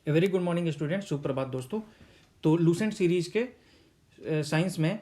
A very good morning student, सुप्रभात दोस्तों। तो लूसेंट सीरीज़ के साइंस में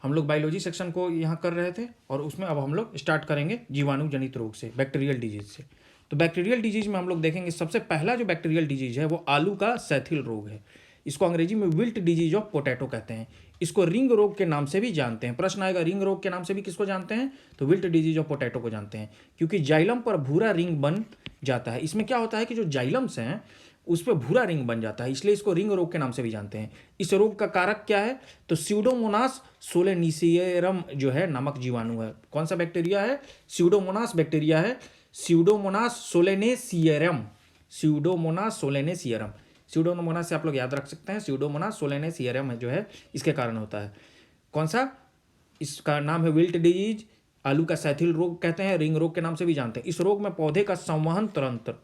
हम लोग बायोलॉजी सेक्शन को यहाँ कर रहे थे और उसमें अब हम लोग स्टार्ट करेंगे जीवाणु जनित रोग से, बैक्टीरियल डिजीज से। तो बैक्टीरियल डिजीज में हम लोग देखेंगे सबसे पहला जो बैक्टीरियल डिजीज है वो आलू का सैथिल रोग है। इसको अंग्रेजी में विल्ट डिजीज ऑफ पोटैटो कहते हैं। इसको रिंग रोग के नाम से भी जानते हैं। प्रश्न आएगा रिंग रोग के नाम से भी किसको जानते हैं, तो विल्ट डिजीज ऑफ पोटैटो को जानते हैं, क्योंकि जाइलम पर भूरा रिंग बन जाता है। इसमें क्या होता है कि जो जाइलम्स हैं उस पर भूरा रिंग बन जाता है, इसलिए इसको रिंग रोग के नाम से भी जानते हैं। इस रोग का कारक क्या है, तो स्यूडोमोनास सोलेनिसियरम जो है नामक जीवाणु है। कौन सा बैक्टीरिया है, स्यूडोमोनास बैक्टीरिया है, स्यूडोमोनास सोलेनेसियरम, स्यूडोमोनास सोलेनेसियरम। स्यूडोमोनास से आप लोग याद रख सकते हैं, स्यूडोमोनास सोलेनेसियरम जो है इसके कारण होता है। कौन सा, इसका नाम है विल्ट डिजीज, आलू का सैथिल रोग कहते हैं, रिंग रोग के नाम से भी जानते हैं। इस रोग में पौधे का संवहन तंत्र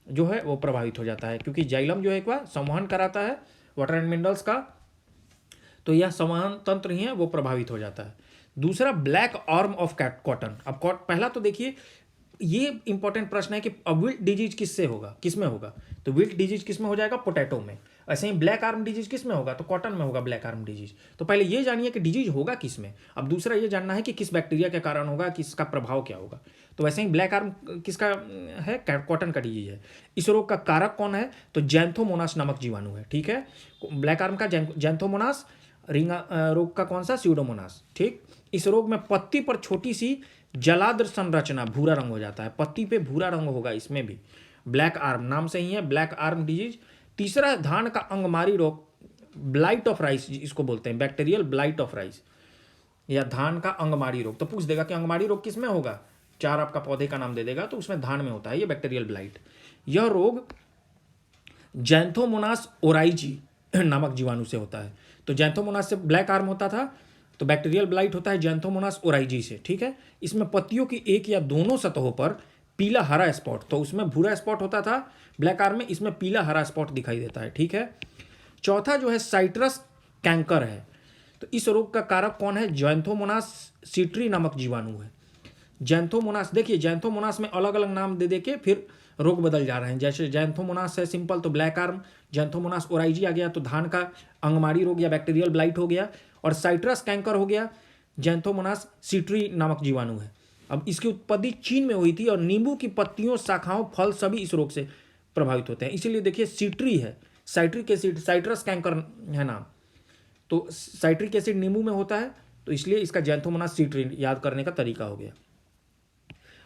जो है वो प्रभावित हो जाता है, क्योंकि जाइलम जो है एक बार संवहन कराता है वाटर एंड मिनरल्स का, तो यह संवहन तंत्र ही है वो प्रभावित हो जाता है। दूसरा ब्लैक आर्म ऑफ कॉटन। अब पहला तो देखिए ये इंपॉर्टेंट प्रश्न है कि अब विल्ट डिजीज किससे होगा, किसमें होगा, तो विल्ट डिजीज किसमें हो जाएगा, पोटैटो में। ऐसे ही ब्लैक आर्म डिजीज किस में होगा, तो कॉटन में होगा ब्लैक आर्म डिजीज। तो पहले ये जानिए कि डिजीज होगा किस में, अब दूसरा ये जानना है कि किस बैक्टीरिया के कारण होगा, किसका प्रभाव क्या होगा। तो वैसे ही ब्लैक आर्म किसका है, कॉटन का डिजीज है। इस रोग का कारक कौन है, तो जैंथोमोनास नामक जीवाणु है। ठीक है, ब्लैक आर्म का जैंथोमोनास, रिंग रोग का कौन सा, स्यूडोमोनास। ठीक, इस रोग में पत्ती पर छोटी सी जलाद्र संरचना, भूरा रंग हो जाता है, पत्ती पे भूरा रंग होगा इसमें भी। ब्लैक आर्म नाम से ही है, ब्लैक आर्म डिजीज। तीसरा धान का अंगमारी रोग, ब्लाइट ऑफ राइस इसको बोलते हैं, बैक्टीरियल ब्लाइट ऑफ राइस, या धान का अंगमारी रोग। तो पूछ देगा कि अंगमारी रोग किस में होगा, चार आपका पौधे का नाम दे देगा, तो उसमें धान में होता है ये बैक्टीरियल ब्लाइट। यह रोग जैंथोमोनास ओराइजी नामक जीवाणु से होता है। तो जैंथोमोनास से ब्लैक आर्म होता था, तो बैक्टीरियल ब्लाइट होता है जैंथोमोनास ओराइजी से। ठीक है, इसमें पत्तियों की एक या दोनों सतहों पर पीला हरा स्पॉट, तो उसमें भूरा स्पॉट होता था ब्लैक आर्म में, इसमें पीला हरा स्पॉट दिखाई देता है। ठीक है, चौथा जो है साइट्रस कैंकर है। तो इस रोग का कारक कौन है, जैंथोमोनास सीट्री नामक जीवाणु है। जैंथोमोनास, देखिए जैंथोमोनास में अलग अलग नाम दे देके फिर रोग बदल जा रहे हैं। जैसे जैंथोमोनास है सिंपल तो ब्लैक आर्म, जैंथोमोनास ओराइजी आ गया तो धान का अंगमारी रोग या बैक्टीरियल ब्लाइट हो गया, और साइट्रस कैंकर हो गया, जैंथोमोनास सीट्री नामक जीवाणु है। अब इसकी उत्पत्ति चीन में हुई थी, और नींबू की पत्तियों, शाखाओं, फल सभी इस रोग से प्रभावित होते हैं। इसीलिए देखिए सीट्री है, साइट्रिक एसिड, साइट्रस कैंकर है नाम, तो साइट्रिक एसिड नींबू में होता है, तो इसलिए इसका जैंथोमोनास सीट्री याद करने का तरीका हो गया।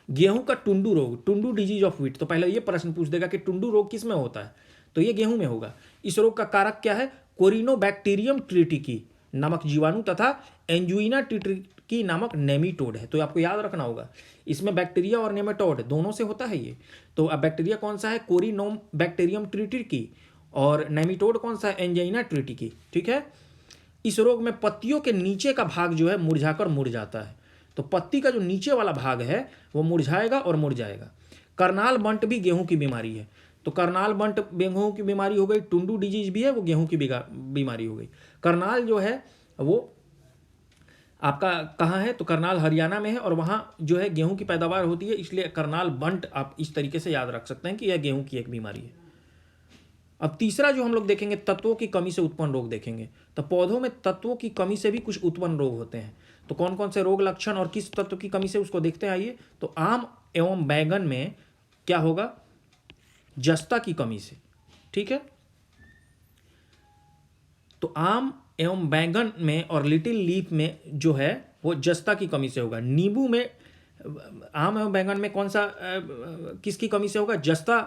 गेहूं का टुंडू रोग, टुंडू डिजीज ऑफ व्हीट। तो पहले ये प्रश्न पूछ देगा कि टुंडू रोग किस में होता है, तो ये गेहूं में होगा। इस रोग का कारक क्या है, कोरिनोबैक्टीरियम ट्रिटिकी नामक जीवाणु तथा एंजुइना ट्रिटिकी नामक नेमीटोड है। तो आपको याद रखना होगा इसमें बैक्टीरिया और नेमेटोड दोनों से होता है ये। तो अब बैक्टीरिया कौन सा है, कोरिनोबैक्टीरियम ट्रिटिकी, और नेमीटोड कौन सा है, एंजाइना ट्रिटिकी। ठीक है, इस रोग में पत्तियों के नीचे का भाग जो है मुरझाकर मुड़ जाता है, तो पत्ती का जो नीचे वाला भाग है वो मुरझाएगा और मुड़ जाएगा। करनाल बंट भी गेहूं की बीमारी है, तो करनाल बंट गेहूं की बीमारी हो गई, टुंडू डिजीज भी है वो गेहूं की बीमारी हो गई। करनाल जो है वो आपका कहाँ है, तो करनाल हरियाणा में है, और वहाँ जो है गेहूं की पैदावार होती है, इसलिए करनाल बंट आप इस तरीके से याद रख सकते हैं कि यह गेहूं की एक बीमारी है। अब तीसरा जो हम लोग देखेंगे, तत्वों की कमी से उत्पन्न रोग देखेंगे। तो पौधों में तत्वों की कमी से भी कुछ उत्पन्न रोग होते हैं, तो कौन कौन से रोग लक्षण और किस तत्व की कमी से उसको देखते हैं, आइए। तो आम एवं बैंगन में क्या होगा, जस्ता की कमी से। ठीक है, तो आम एवं बैंगन में और लिटिल लीफ में जो है वो जस्ता की कमी से होगा। नींबू में, आम एवं बैंगन में कौन सा किसकी कमी से होगा, जस्ता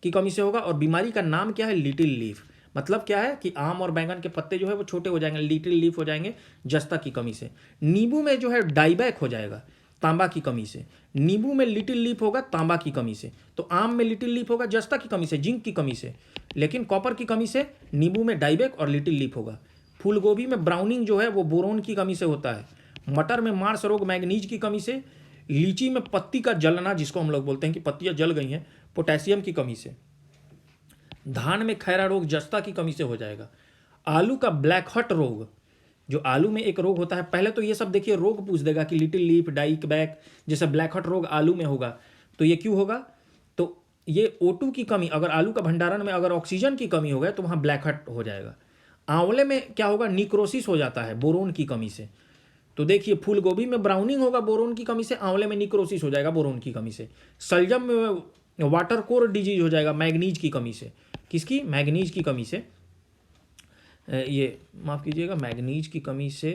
की कमी से होगा, और बीमारी का नाम क्या है, लिटिल लीफ। मतलब क्या है कि आम और बैंगन के पत्ते जो है वो छोटे हो जाएंगे, लिटिल लीफ हो जाएंगे जस्ता की कमी से। नींबू में जो है डाइबैक हो जाएगा तांबा की कमी से। नींबू में लिटिल लीफ होगा तांबा की कमी से, तो आम में लिटिल लीफ होगा जस्ता की कमी से, जिंक की कमी से, लेकिन कॉपर की कमी से नींबू में डाइबैक और लिटिल लीफ होगा। फूलगोभी में ब्राउनिंग जो है वो बोरोन की कमी से होता है। मटर में मार्स रोग मैग्नीज की कमी से। लीची में पत्ती का जलना, जिसको हम लोग बोलते हैं कि पत्तियां जल गई हैं, पोटेशियम की कमी से। धान में खैरा रोग जस्ता की कमी से हो जाएगा। आलू का ब्लैक हट रोग, जो आलू में एक रोग होता है, पहले तो ये सब देखिए रोग पूछ देगा कि लिटिल लीफ, डाइक बैक, जैसे ब्लैक हट रोग आलू में होगा, तो ये क्यों होगा, तो ये O2 की कमी, अगर आलू का भंडारण में अगर ऑक्सीजन की कमी हो गया तो वहाँ ब्लैक हट हो जाएगा। आंवले में क्या होगा, निक्रोसिस हो जाता है बोरोन की कमी से। तो देखिए फूल गोभी में ब्राउनिंग होगा बोरोन की कमी से, आंवले में निक्रोसिस हो जाएगा बोरोन की कमी से। सलजम में वाटर कोर डिजीज हो जाएगा मैग्नीज की कमी से। किसकी? मैग्नीज की कमी से। ये माफ़ कीजिएगा, मैग्नीज की कमी से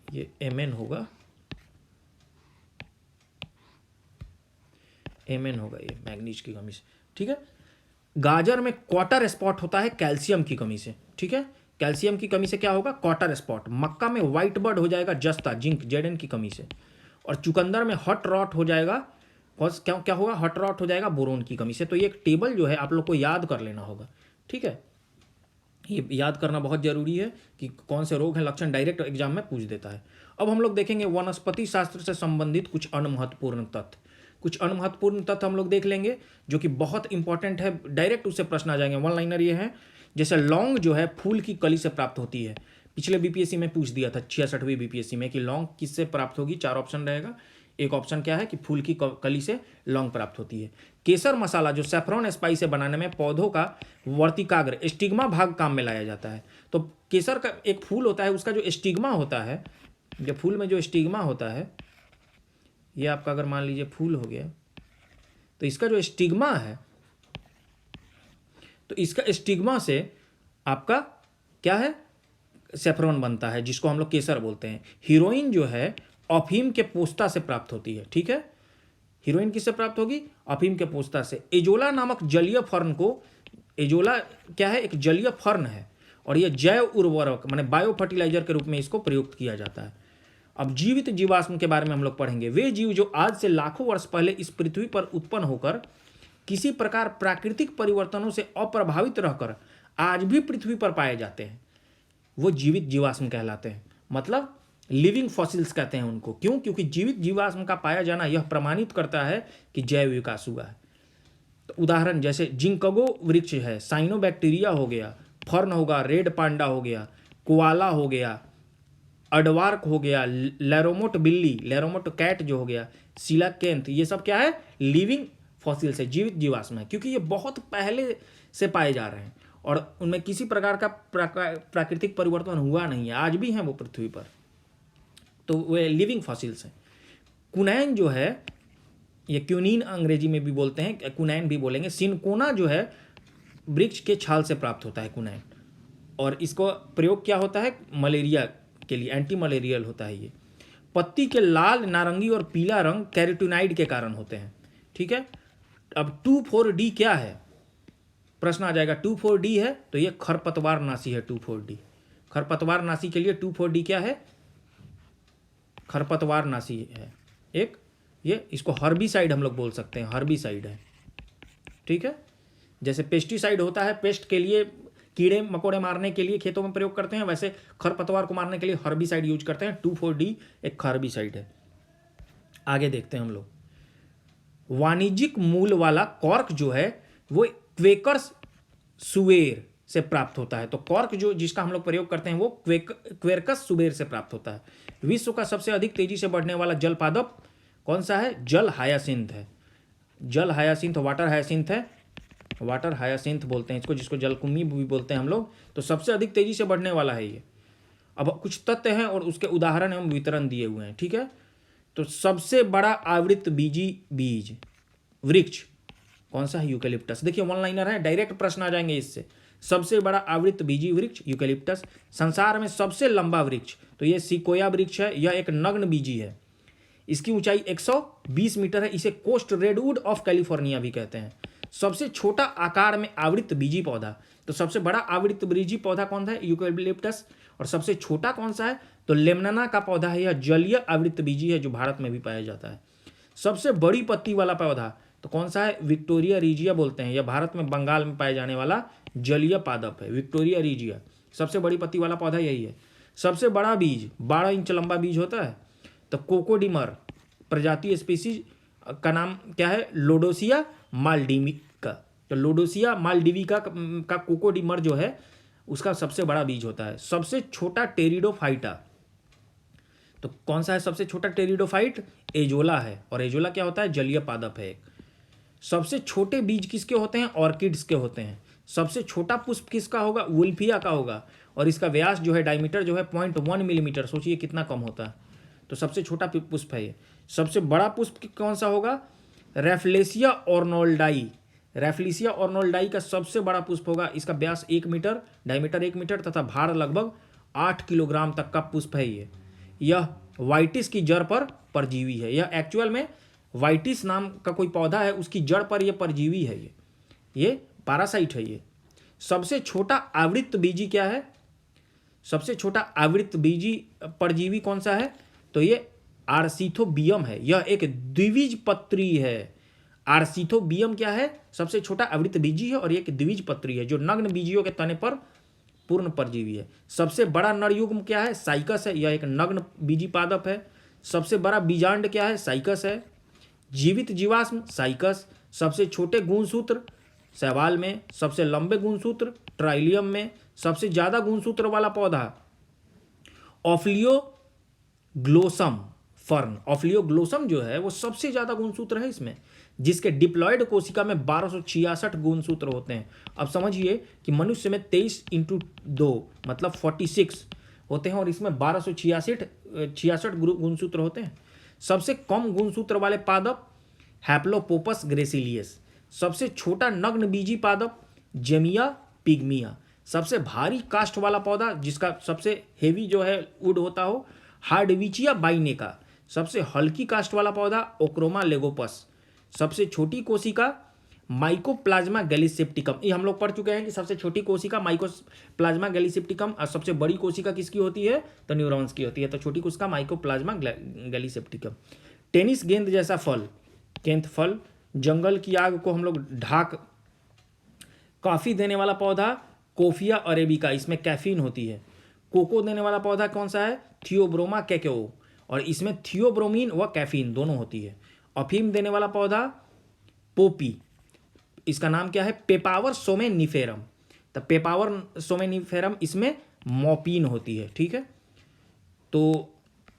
ये Mn होगा, Mn होगा ये मैग्नीज की कमी से, ठीक है। गाजर में क्वार्टर स्पॉट होता है कैल्शियम की कमी से, ठीक है। कैल्शियम की कमी से क्या होगा? Quarter spot. मक्का में व्हाइट बर्ड हो जाएगा जस्ता, जिंक Zn की कमी से। और चुकंदर में हॉट रॉट हो जाएगा, क्या क्या होगा? हॉट रॉट हो जाएगा बोरोन की कमी से। तो ये एक टेबल जो है आप लोग को याद कर लेना होगा, ठीक है। ये याद करना बहुत जरूरी है कि कौन से रोग हैं, लक्षण डायरेक्ट एग्जाम में पूछ देता है। अब हम लोग देखेंगे वनस्पति शास्त्र से संबंधित कुछ अनमहत्वपूर्ण तथ्य। कुछ अनमहत्वपूर्ण तथ्य हम लोग देख लेंगे जो कि बहुत इंपॉर्टेंट है, डायरेक्ट उससे प्रश्न आ जाएंगे। वन लाइनर ये है, जैसे लौंग जो है फूल की कली से प्राप्त होती है। पिछले बीपीएससी में पूछ दिया था 66वीं बीपीएससी में कि लौंग किससे प्राप्त होगी। 4 ऑप्शन रहेगा। एक ऑप्शन क्या है कि फूल की कली से लौंग प्राप्त होती है। केसर मसाला जो सैफरॉन स्पाइस से बनाने में पौधों का वर्तिकाग्र स्टिग्मा भाग काम में लाया जाता है। तो केसर का एक फूल होता है, उसका जो स्टिग्मा होता है, जो फूल में जो स्टिग्मा होता है, ये आपका अगर मान लीजिए फूल हो गया, तो इसका जो स्टिग्मा है, तो इसका स्टिग्मा से आपका क्या है? सैफरॉन बनता है, जिसको हम लोग केसर बोलते हैं। हीरोइन जो है अफीम के पोस्ता से प्राप्त होती है, ठीक है। हीरोइन किससे प्राप्त होगी? अफीम के पोस्ता से। एजोला नामक जलीय फर्न को, एजोला क्या है? एक जलीय फर्न है और यह जैव उर्वरक माने बायो फर्टिलाइजर के रूप में इसको प्रयुक्त किया जाता है। अब जीवित जीवाश्म के बारे में हम लोग पढ़ेंगे। वे जीव जो आज से लाखों वर्ष पहले इस पृथ्वी पर उत्पन्न होकर किसी प्रकार प्राकृतिक परिवर्तनों से अप्रभावित रहकर आज भी पृथ्वी पर पाए जाते हैं, वो जीवित जीवाश्म कहलाते हैं। मतलब लिविंग फॉसिल्स कहते हैं उनको। क्यों? क्योंकि जीवित जीवाश्म का पाया जाना यह प्रमाणित करता है कि जैव विकास हुआ है। तो उदाहरण जैसे जिंकगो वृक्ष है, साइनोबैक्टीरिया हो गया, फर्न होगा, रेड पांडा हो गया, कोआला हो गया, अडवार्क हो गया, लैरोमोट बिल्ली, लैरोमोट कैट जो हो गया, सीलाकेंथ, ये सब क्या है? लिविंग फॉसिल्स है, जीवित जीवाश्म है। क्योंकि ये बहुत पहले से पाए जा रहे हैं और उनमें किसी प्रकार का प्राकृतिक परिवर्तन हुआ नहीं है, आज भी हैं वो पृथ्वी पर, तो वे लिविंग फॉसिल्स हैं। कुनैन जो है, ये क्यूनिन अंग्रेजी में भी बोलते हैं, कुनैन भी बोलेंगे। सिनकोना जो है वृक्ष के छाल से प्राप्त होता है कुनैन, और इसको प्रयोग क्या होता है? मलेरिया के लिए, एंटी मलेरियल होता है ये। पत्ती के लाल, नारंगी और पीला रंग कैरोटीनॉइड के कारण होते हैं, ठीक है। अब 2,4-D क्या है? प्रश्न आ जाएगा। 2,4-D है तो ये खरपतवार नाशी है। 2,4-D खरपतवार नाशी के लिए 2,4-D क्या है? खरपतवार नाशी है एक। ये इसको हर्बिसाइड हम लोग बोल सकते हैं, हर्बिसाइड है, ठीक है। जैसे पेस्टिसाइड होता है पेस्ट के लिए, कीड़े मकोड़े मारने के लिए खेतों में प्रयोग करते हैं, वैसे खरपतवार को मारने के लिए हर्बिसाइड यूज करते हैं। 2,4-D एक हर्बिसाइड है। आगे देखते हैं हम लोग। वाणिज्यिक मूल वाला कॉर्क जो है वो क्वेकर्स सुवेर से प्राप्त होता है। तो कॉर्क जो जिसका हम लोग प्रयोग करते हैं वो क्वेरकस सुवेर से प्राप्त होता है। विश्व का सबसे अधिक तेजी से बढ़ने वाला जल पादप कौन सा है? जल हायासिंथ है। जल हायासिंथ, वाटर हायासिंथ है, वाटर हायासिंथ बोलते हैं इसको, जिसको जलकुम्मी भी बोलते हैं हम लोग। तो सबसे अधिक तेजी से बढ़ने वाला है ये। अब कुछ तथ्य हैं और उसके उदाहरण एवं वितरण दिए हुए हैं, ठीक है। तो सबसे बड़ा आवृत बीजी बीज वृक्ष कौन सा है? यूकेलिप्टस। देखिए वन लाइनर है, डायरेक्ट प्रश्न आ जाएंगे इससे। सबसे बड़ा आवृत बीजी वृक्ष यूकेलिप्टस। संसार में सबसे लंबा वृक्ष, तो ये सिकोया वृक्ष है, यह एक नग्न बीजी है। इसकी ऊंचाई 120 मीटर है। इसे कोस्ट रेडवुड ऑफ कैलिफोर्निया भी कहते हैं। सबसे छोटा आकार में आवृत बीजी पौधा, तो सबसे बड़ा आवृत बीजी पौधा कौन सा है? यूकेलिप्टस। और सबसे छोटा कौन सा है? तो लेमनना का पौधा है, यह जलीय आवृत बीजी है जो भारत में भी पाया जाता है। सबसे बड़ी पत्ती वाला पौधा तो कौन सा है? विक्टोरिया रीजिया बोलते हैं, यह भारत में बंगाल में पाए जाने वाला जलीय पादप है, विक्टोरिया रीजिया। सबसे बड़ी पत्ती वाला पौधा यही है। सबसे बड़ा बीज 12 इंच लंबा बीज होता है। तो कोकोडिमर प्रजातीय स्पीसीज का नाम क्या है? लोडोसिया मालडीविका। तो लोडोसिया मालडीविका का कोकोडिमर जो है उसका सबसे बड़ा बीज होता है। सबसे छोटा टेरिडोफाइटा, तो कौन सा है सबसे छोटा टेरिडोफाइट? एजोला है। और एजोला क्या होता है? जलीय पादप है। सबसे छोटे बीज किसके होते हैं? ऑर्किड्स के होते हैं। सबसे छोटा पुष्प किसका होगा? वुल्फिया का होगा। और इसका व्यास जो है, डायमीटर जो है 0.1 मिलीमीटर, सोचिए कितना कम होता है। तो सबसे छोटा पुष्प है ये। सबसे बड़ा पुष्प कौन सा होगा? रेफ्लेसिया ऑर्नोल्डाई। रेफ्लेसिया ऑर्नोल्डाई का सबसे बड़ा पुष्प होगा। इसका व्यास 1 मीटर, डायमीटर 1 मीटर तथा भार लगभग 8 किलोग्राम तक का पुष्प है ये। यह वाइटिस की जड़ पर परजीवी है। यह एक्चुअल में वाइटिस नाम का कोई पौधा है, उसकी जड़ पर यह परजीवी है। ये पैरासाइट है ये। सबसे छोटा आवृत्त बीजी क्या है? सबसे छोटा आवृत्त बीजी परजीवी कौन सा है? तो ये आर्सिथोबियम है। यह एक द्विबीजपत्री है। आर्सिथोबियम क्या है? सबसे छोटा आवृत्त बीजी है और ये एक द्विबीजपत्री है जो नग्न बीजियों के तने पर पूर्ण परजीवी है। सबसे बड़ा नरयुग्म क्या है? साइकस है। यह एक नग्न बीजी पादप है। सबसे बड़ा बीजांड क्या है? साइकस है। जीवित जीवाश्म साइकस। सबसे छोटे गुणसूत्र शैवाल में। सबसे लंबे गुणसूत्र ट्राइलियम में। सबसे ज्यादा गुणसूत्र वाला पौधा ऑफ्लियोग्लोसम फर्न। ऑफ्लियोग्लोसम जो है वो सबसे ज्यादा गुणसूत्र है इसमें, जिसके डिप्लॉयड कोशिका में 1266 गुणसूत्र होते हैं। अब समझिए कि मनुष्य में 23×2 मतलब 46 होते हैं और इसमें 1266 गुणसूत्र होते हैं। सबसे कम गुणसूत्र वाले पादप हैप्लोपोपस ग्रेसिलियस। सबसे छोटा नग्न बीजी पादप जेमिया पिग्मिया। सबसे भारी काष्ठ वाला पौधा जिसका सबसे हेवी जो है वुड होता हो, हार्डविचिया बाइनेका। सबसे हल्की काष्ठ वाला पौधा ओक्रोमा लेगोपस। सबसे छोटी कोशिका माइकोप्लाज्मा गैलीसेप्टिकम। ये हम लोग पढ़ चुके हैं कि सबसे छोटी कोशिका माइकोप्लाज्मा गैलीसेप्टिकम और सबसे बड़ी कोशिका किसकी होती है? तो न्यूरॉन्स की होती है। तो छोटी कोशिका माइकोप्लाज्मा गैलीसेप्टिकम। टेनिस गेंद जैसा फल, केंथ फल। जंगल की आग को हम लोग ढाक काफ़ी देने वाला पौधा कोफिया अरेबिका, इसमें कैफीन होती है। कोको देने वाला पौधा कौन सा है? थियोब्रोमा कैकेओ, और इसमें थियोब्रोमीन व कैफीन दोनों होती है। अफीम देने वाला पौधा पोपी, इसका नाम क्या है? पेपावर सोमेनिफेरम। तो पेपावर सोमेनिफेरम, इसमें मोपीन होती है। ठीक है, तो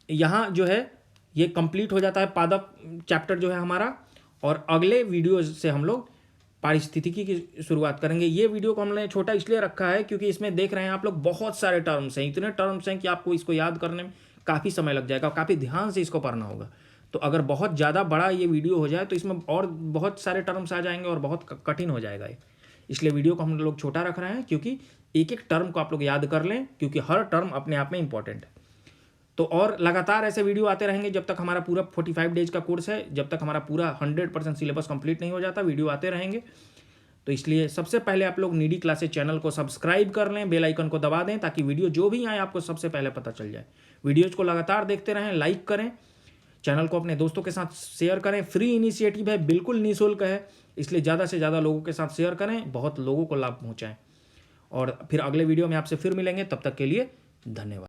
यहाँ जो है ये कंप्लीट हो जाता है पादप चैप्टर जो है हमारा। और अगले वीडियो से हम लोग पारिस्थितिकी की शुरुआत करेंगे। ये वीडियो को हमने छोटा इसलिए रखा है क्योंकि इसमें देख रहे हैं आप लोग बहुत सारे टर्म्स हैं, इतने टर्म्स हैं कि आपको इसको याद करने में काफ़ी समय लग जाएगा, काफ़ी ध्यान से इसको पढ़ना होगा। तो अगर बहुत ज़्यादा बड़ा ये वीडियो हो जाए तो इसमें और बहुत सारे टर्म्स आ जाएंगे और बहुत कठिन हो जाएगा ये। इसलिए वीडियो को हम लोग छोटा रख रहे हैं क्योंकि एक एक टर्म को आप लोग याद कर लें, क्योंकि हर टर्म अपने आप में इंपॉर्टेंट है। तो और लगातार ऐसे वीडियो आते रहेंगे जब तक हमारा पूरा 45 डेज का कोर्स है, जब तक हमारा पूरा 100% सिलेबस कंप्लीट नहीं हो जाता, वीडियो आते रहेंगे। तो इसलिए सबसे पहले आप लोग नीडी क्लासेस चैनल को सब्सक्राइब कर लें, बेल आइकन को दबा दें ताकि वीडियो जो भी आए आपको सबसे पहले पता चल जाए। वीडियोज़ को लगातार देखते रहें, लाइक करें, चैनल को अपने दोस्तों के साथ शेयर करें। फ्री इनिशिएटिव है, बिल्कुल निःशुल्क है, इसलिए ज़्यादा से ज़्यादा लोगों के साथ शेयर करें, बहुत लोगों को लाभ पहुँचाएँ। और फिर अगले वीडियो में आपसे फिर मिलेंगे, तब तक के लिए धन्यवाद।